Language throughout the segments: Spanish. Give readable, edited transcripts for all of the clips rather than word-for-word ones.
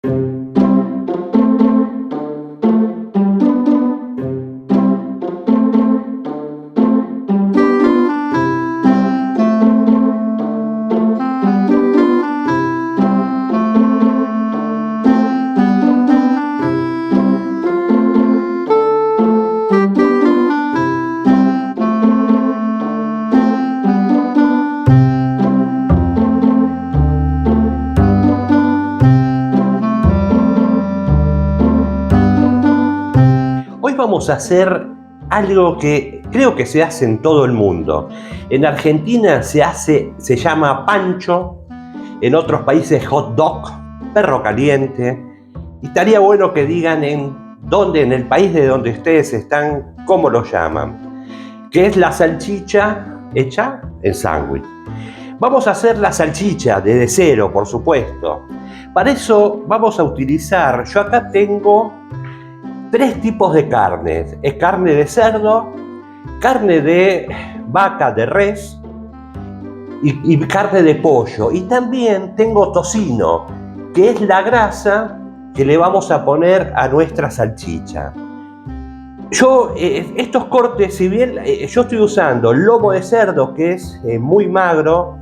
Hoy vamos a hacer algo que creo que se hace en todo el mundo. En Argentina se llama pancho, en otros países hot dog, perro caliente. Y estaría bueno que digan en el país de donde ustedes están, cómo lo llaman. Que es la salchicha hecha en sándwich. Vamos a hacer la salchicha desde cero, por supuesto. Para eso vamos a utilizar, yo acá tengo 3 tipos de carnes. Es carne de cerdo, carne de vaca, de res y carne de pollo. Y también tengo tocino, que es la grasa que le vamos a poner a nuestra salchicha. Yo, estos cortes, si bien yo estoy usando lomo de cerdo, que es muy magro,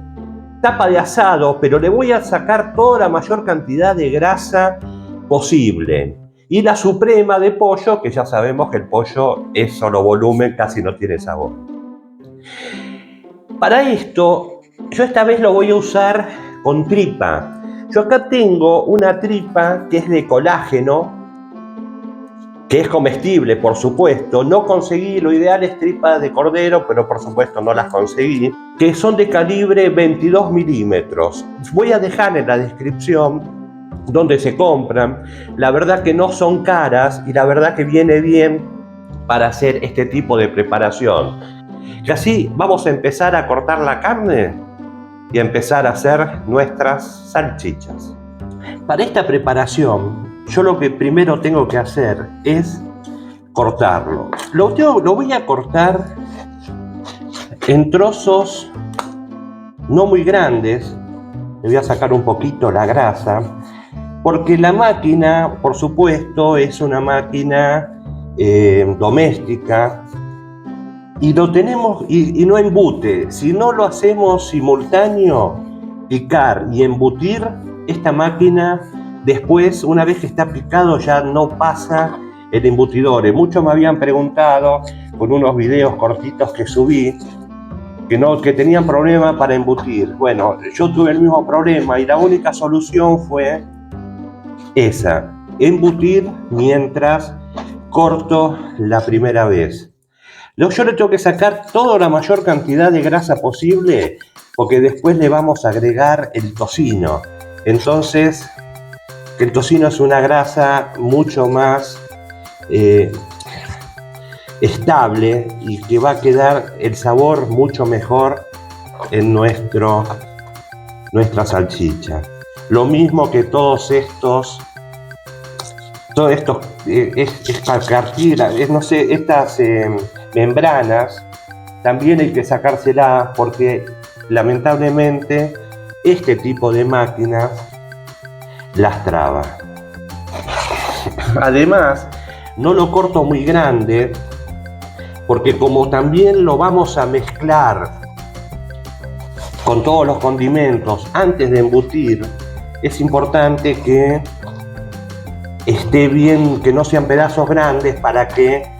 tapa de asado, pero le voy a sacar toda la mayor cantidad de grasa posible. Y la suprema de pollo, que ya sabemos que el pollo es solo volumen, casi no tiene sabor. Para esto, yo esta vez lo voy a usar con tripa. Yo acá tengo una tripa que es de colágeno, que es comestible, por supuesto. No conseguí, lo ideal es tripas de cordero, pero por supuesto no las conseguí, que son de calibre 22 milímetros. Voy a dejar en la descripción donde se compran. La verdad que no son caras y la verdad que viene bien para hacer este tipo de preparación. Y así vamos a empezar a cortar la carne y a empezar a hacer nuestras salchichas. Para esta preparación, yo lo que primero tengo que hacer es cortarlo. Lo voy a cortar en trozos no muy grandes. Le voy a sacar un poquito la grasa, porque la máquina, por supuesto, es una máquina doméstica y lo tenemos y no embute. Si no lo hacemos simultáneo, picar y embutir, esta máquina después, una vez que está picado, ya no pasa el embutidor. Muchos me habían preguntado con unos videos cortitos que subí que tenían problema para embutir. Bueno, yo tuve el mismo problema y la única solución fue esa, embutir mientras corto la primera vez. Yo le tengo que sacar toda la mayor cantidad de grasa posible, porque después le vamos a agregar el tocino. Entonces, el tocino es una grasa mucho más estable y que va a quedar el sabor mucho mejor en nuestra salchicha. Lo mismo que todos estos estas membranas, también hay que sacárselas porque lamentablemente este tipo de máquinas las traba. Además, no lo corto muy grande porque como también lo vamos a mezclar con todos los condimentos antes de embutir, es importante que esté bien, que no sean pedazos grandes para que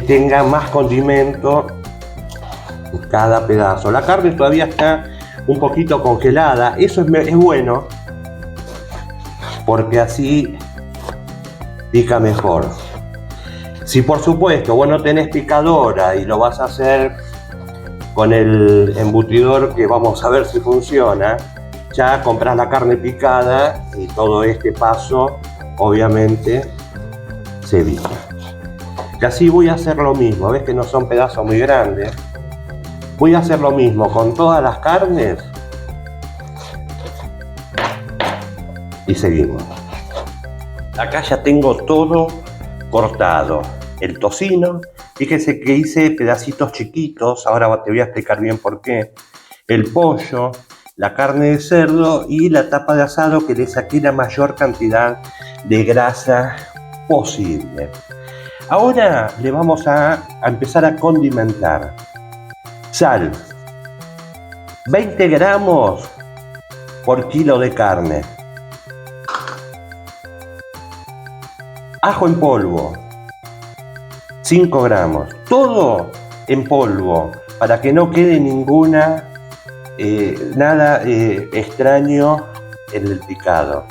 tenga más condimento cada pedazo. La carne todavía está un poquito congelada, eso es bueno porque así pica mejor. Si por supuesto vos no tenés picadora y lo vas a hacer con el embutidor, que vamos a ver si funciona, ya compras la carne picada y todo este paso obviamente se evita. Y así voy a hacer lo mismo, ves que no son pedazos muy grandes. Voy a hacer lo mismo con todas las carnes y seguimos. Acá ya tengo todo cortado. El tocino, fíjese que hice pedacitos chiquitos, ahora te voy a explicar bien por qué. El pollo, la carne de cerdo y la tapa de asado, que le saqué la mayor cantidad de grasa posible. Ahora le vamos a empezar a condimentar. Sal, 20 gramos por kilo de carne. Ajo en polvo, 5 gramos. Todo en polvo para que no quede nada extraño en el picado.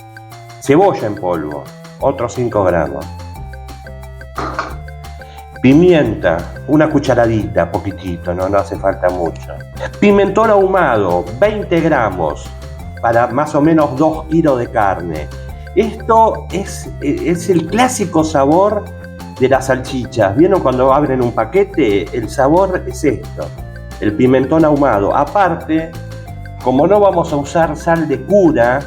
Cebolla en polvo, otros 5 gramos. Pimienta, una cucharadita, poquitito, no hace falta mucho. Pimentón ahumado, 20 gramos, para más o menos 2 kilos de carne. Esto es el clásico sabor de las salchichas. ¿Vieron cuando abren un paquete? El sabor es esto, el pimentón ahumado. Aparte, como no vamos a usar sal de cura,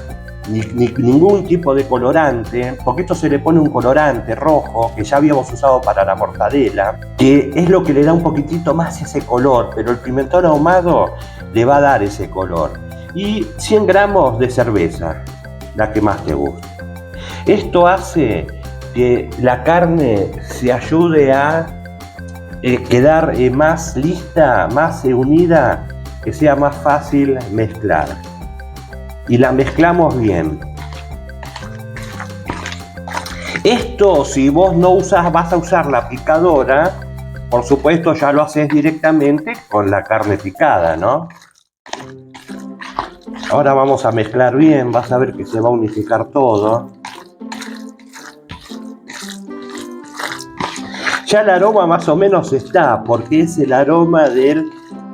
ni ningún tipo de colorante, porque esto se le pone un colorante rojo que ya habíamos usado para la mortadela, que es lo que le da un poquitito más ese color, pero el pimentón ahumado le va a dar ese color. Y 100 gramos de cerveza, la que más te guste. Esto hace que la carne se ayude a quedar más lista, más unida, que sea más fácil mezclar. Y la mezclamos bien. Esto, si vos no vas a usar la picadora, por supuesto ya lo haces directamente con la carne picada, ¿no? Ahora vamos a mezclar bien, vas a ver que se va a unificar todo. Ya el aroma más o menos está, porque es el aroma del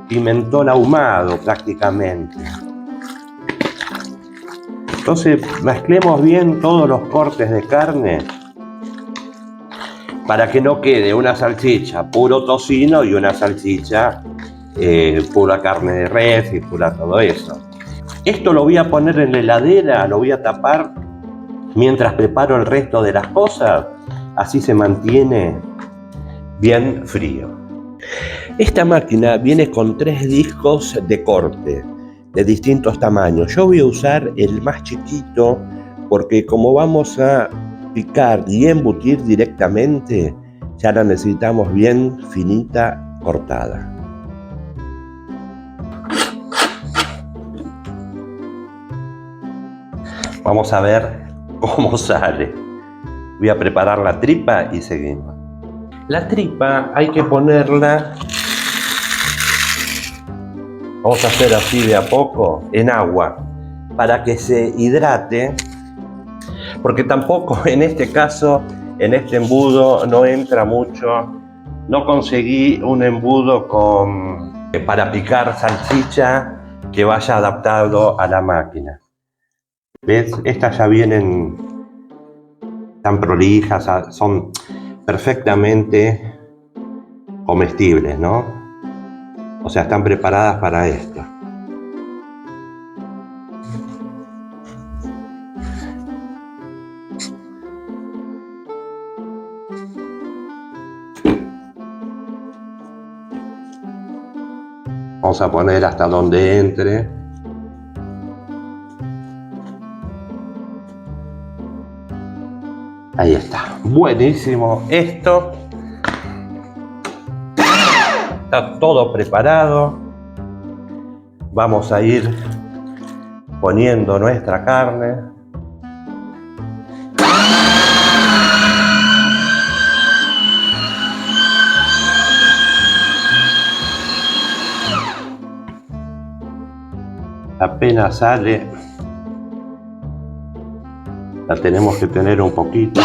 pimentón ahumado prácticamente. Entonces mezclemos bien todos los cortes de carne para que no quede una salchicha puro tocino y una salchicha pura carne de res y pura todo eso. Esto lo voy a poner en la heladera, lo voy a tapar mientras preparo el resto de las cosas, así se mantiene bien frío. Esta máquina viene con 3 discos de corte de distintos tamaños. Yo voy a usar el más chiquito porque como vamos a picar y embutir directamente, ya la necesitamos bien finita, cortada. Vamos a ver cómo sale. Voy a preparar la tripa y seguimos. La tripa hay que ponerla, vamos a hacer así de a poco, en agua, para que se hidrate, porque tampoco en este caso, en este embudo no entra mucho. No conseguí un embudo para picar salchicha que vaya adaptado a la máquina. ¿Ves? Estas ya vienen tan prolijas, son perfectamente comestibles, ¿no? O sea, están preparadas para esto. Vamos a poner hasta donde entre. Ahí está, buenísimo. Esto está todo preparado. Vamos a ir poniendo nuestra carne. Apenas sale, la tenemos que tener un poquito.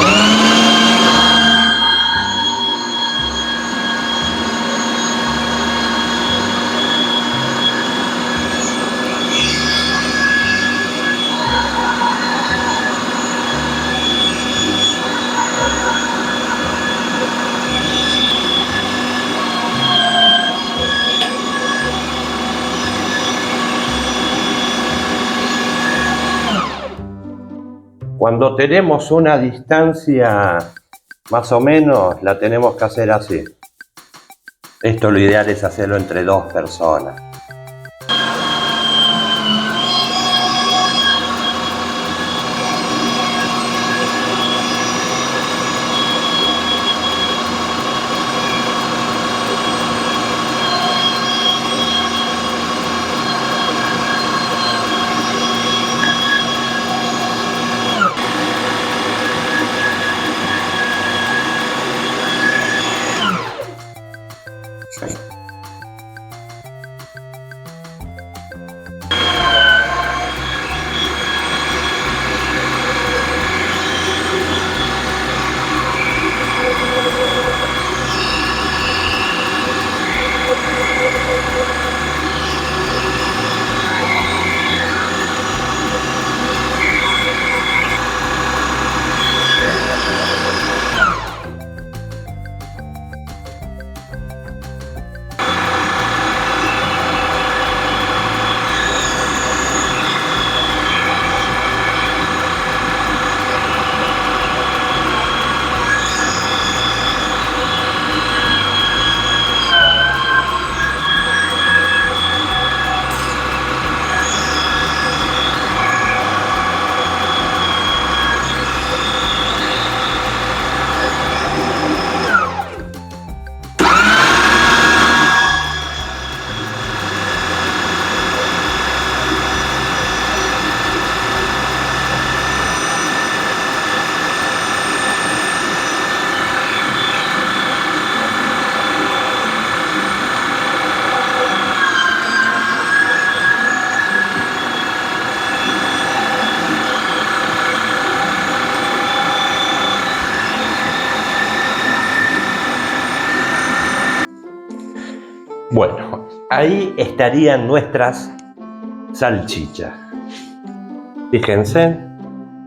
Cuando tenemos una distancia más o menos, la tenemos que hacer así. Esto lo ideal es hacerlo entre 2 personas. Bueno, ahí estarían nuestras salchichas. Fíjense,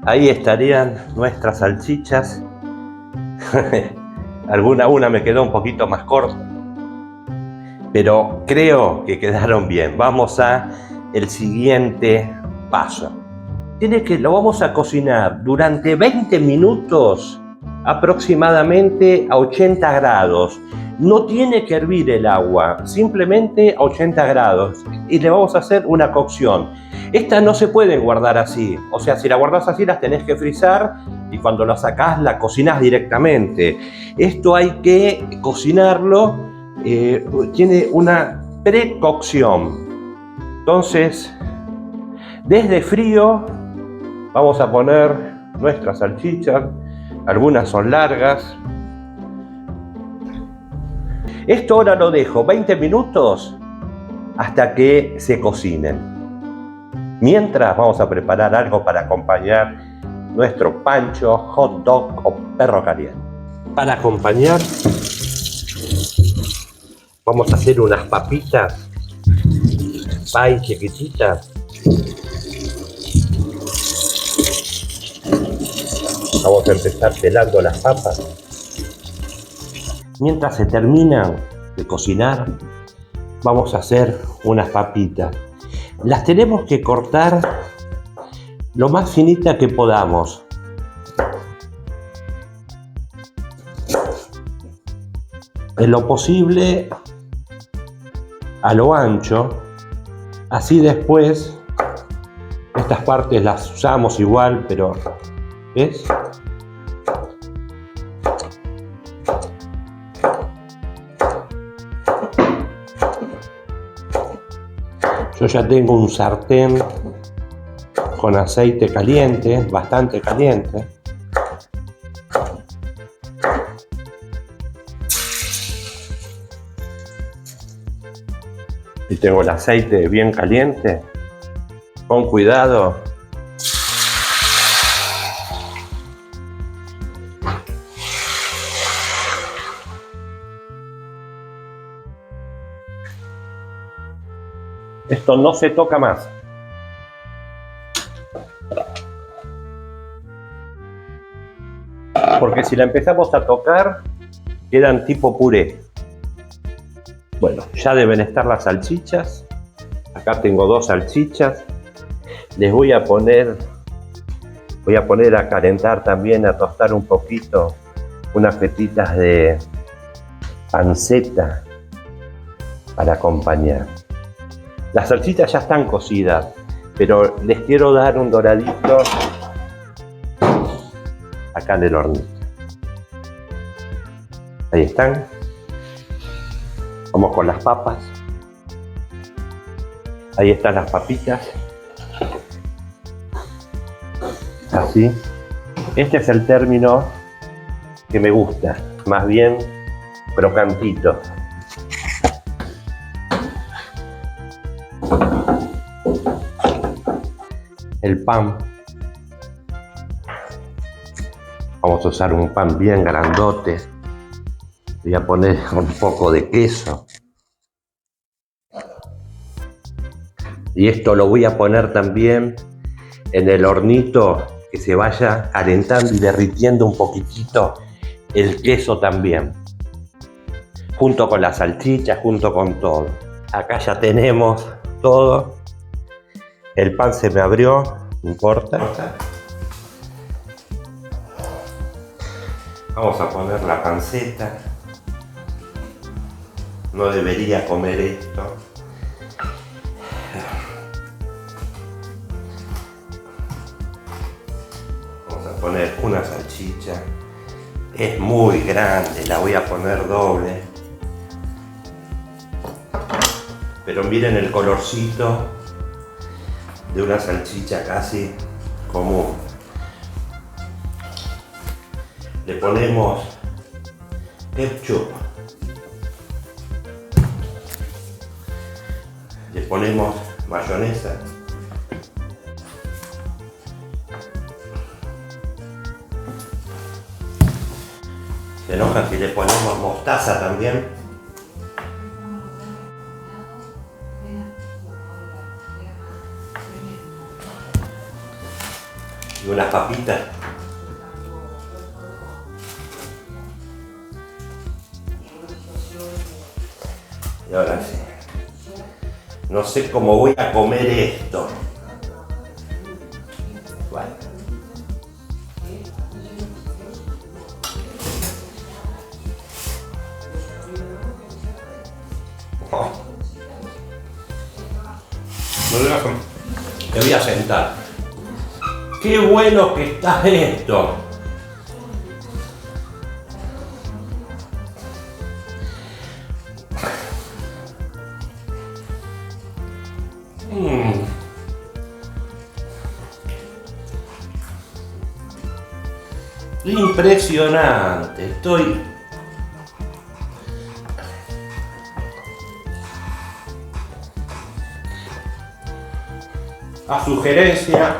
ahí estarían nuestras salchichas. Una me quedó un poquito más corta, pero creo que quedaron bien. Vamos a el siguiente paso. Lo vamos a cocinar durante 20 minutos aproximadamente a 80 grados. No tiene que hervir el agua, simplemente a 80 grados. Y le vamos a hacer una cocción. Estas no se pueden guardar así. O sea, si la guardas así las tenés que frizar y cuando la sacás la cocinás directamente. Esto hay que cocinarlo, tiene una precocción. Entonces, desde frío vamos a poner nuestras salchichas. Algunas son largas. Esto ahora lo dejo 20 minutos hasta que se cocinen. Mientras vamos a preparar algo para acompañar nuestro pancho, hot dog o perro caliente. Para acompañar vamos a hacer unas papitas pie chiquititas. Vamos a empezar pelando las papas. Mientras se terminan de cocinar, vamos a hacer unas papitas. Las tenemos que cortar lo más finita que podamos. En lo posible a lo ancho. Así después estas partes las usamos igual, pero ¿ves? Yo ya tengo un sartén con aceite caliente, bastante caliente. Y tengo el aceite bien caliente. Con cuidado. Esto no se toca más. Porque si la empezamos a tocar, quedan tipo puré. Bueno, ya deben estar las salchichas. Acá tengo 2 salchichas. Les voy a poner a calentar también, a tostar un poquito, unas fetitas de panceta para acompañar. Las salchichas ya están cocidas, pero les quiero dar un doradito acá en el hornito. Ahí están. Vamos con las papas. Ahí están las papitas. Así. Este es el término que me gusta, más bien crocantito. El pan. Vamos a usar un pan bien grandote. Voy a poner un poco de queso. Y esto lo voy a poner también en el hornito, que se vaya calentando y derritiendo un poquitito el queso también. Junto con las salchichas, junto con todo. Acá ya tenemos todo. El pan se me abrió, no importa. Vamos a poner la panceta. No debería comer esto. Vamos a poner una salchicha. Es muy grande, la voy a poner doble. Pero miren el colorcito de una salchicha casi común. Le ponemos ketchup. Le ponemos mayonesa. Se enojan si le ponemos mostaza también. y unas papitas. Y ahora sí. No sé cómo voy a comer esto. Bueno. Oh. Me voy a sentar. ¡Qué bueno que está esto! Impresionante, estoy... A sugerencia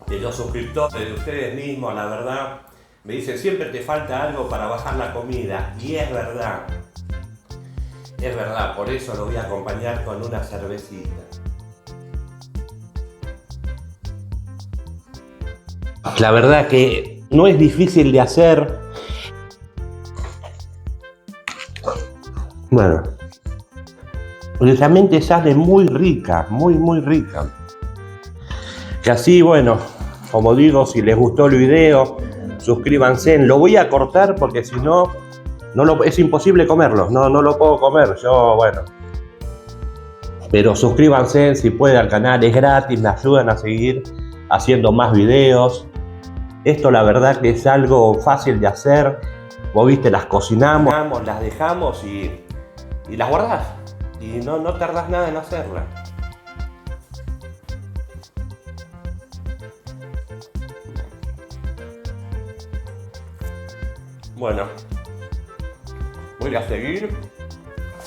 de los suscriptores, de ustedes mismos, la verdad, me dicen siempre te falta algo para bajar la comida, y es verdad, por eso lo voy a acompañar con una cervecita. La verdad que no es difícil de hacer. Bueno, realmente sale muy rica, muy rica. Que así, bueno, como digo, si les gustó el video, suscríbanse. Lo voy a cortar porque si no, es imposible comerlo. No lo puedo comer, yo, bueno. Pero suscríbanse si pueden al canal, es gratis, me ayudan a seguir haciendo más videos. Esto la verdad que es algo fácil de hacer. Vos viste, las cocinamos, las dejamos y las guardás. Y no tardás nada en hacerlas. Bueno, voy a seguir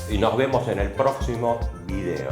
y nos vemos en el próximo video.